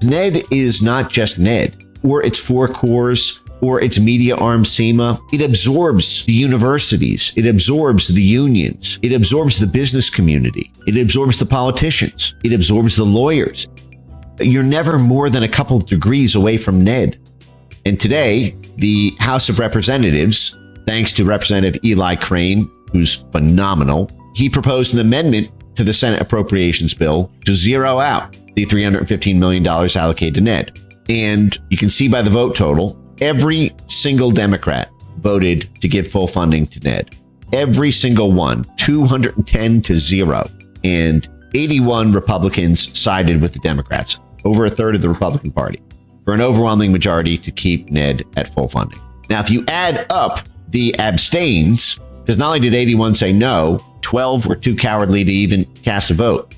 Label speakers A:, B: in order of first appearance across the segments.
A: Ned is not just Ned, or its four cores, or its media arm SEMA. It absorbs the universities. It absorbs the unions. It absorbs the business community. It absorbs the politicians. It absorbs the lawyers. You're never more than a couple of degrees away from Ned. And today, the House of Representatives, thanks to Representative Eli Crane, who's phenomenal, he proposed an amendment to the Senate Appropriations Bill to zero out the $315 million allocated to Ned. And you can see by the vote total, every single Democrat voted to give full funding to Ned. Every single one, 210 to 0. And 81 Republicans sided with the Democrats, over a third of the Republican Party, for an overwhelming majority to keep Ned at full funding. Now, if you add up the abstains, because not only did 81 say no, 12 were too cowardly to even cast a vote.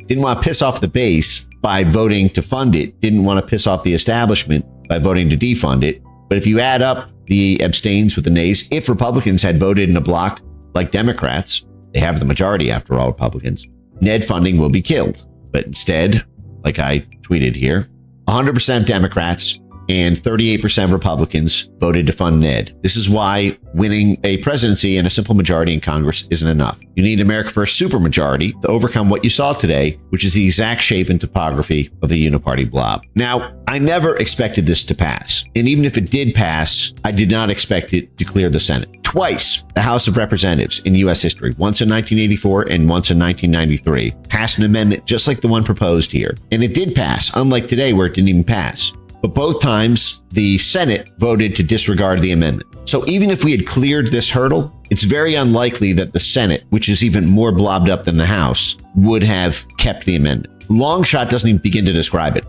A: Didn't want to piss off the base by voting to fund it. Didn't want to piss off the establishment by voting to defund it. But if you add up the abstains with the nays, if Republicans had voted in a block like Democrats, they have the majority after all, Republicans, Ned funding will be killed. But instead, like I tweeted here, 100% Democrats and 38% Republicans voted to fund Ned. This is why winning a presidency and a simple majority in Congress isn't enough. You need America for a supermajority to overcome what you saw today, which is the exact shape and topography of the uniparty blob. Now, I never expected this to pass. And even if it did pass, I did not expect it to clear the Senate. Twice, the House of Representatives in U.S. history, once in 1984 and once in 1993, passed an amendment just like the one proposed here. And it did pass, unlike today where it didn't even pass. But both times, the Senate voted to disregard the amendment. So even if we had cleared this hurdle, it's very unlikely that the Senate, which is even more blobbed up than the House, would have kept the amendment. Long shot doesn't even begin to describe it.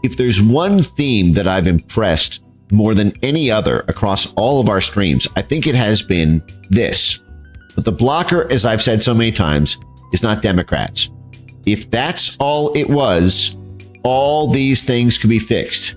A: If there's one theme that I've impressed more than any other across all of our streams, I think it has been this. But the blocker, as I've said so many times, is not Democrats. If that's all it was, all these things could be fixed.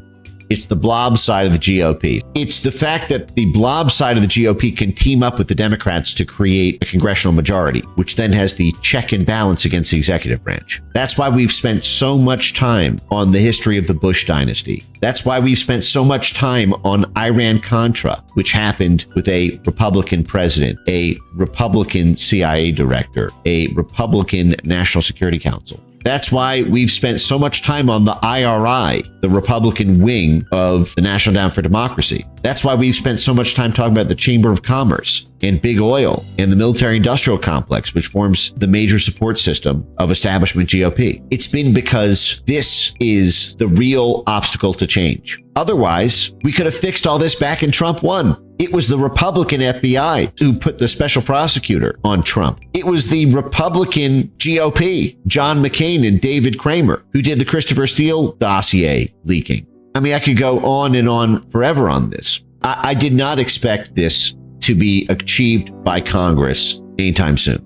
A: It's the blob side of the GOP. It's the fact that the blob side of the GOP can team up with the Democrats to create a congressional majority, which then has the check and balance against the executive branch. That's why we've spent so much time on the history of the Bush dynasty. That's why we've spent so much time on Iran-Contra, which happened with a Republican president, a Republican CIA director, a Republican National Security Council. That's why we've spent so much time on the IRI, the Republican wing of the National Endowment for Democracy. That's why we've spent so much time talking about the Chamber of Commerce and big oil and the military-industrial complex, which forms the major support system of establishment GOP. It's been because this is the real obstacle to change. Otherwise, we could have fixed all this back in Trump 1. It was the Republican FBI who put the special prosecutor on Trump. It was the Republican GOP, John McCain and David Kramer, who did the Christopher Steele dossier leaking. I mean, I could go on and on forever on this. I did not expect this to be achieved by Congress anytime soon.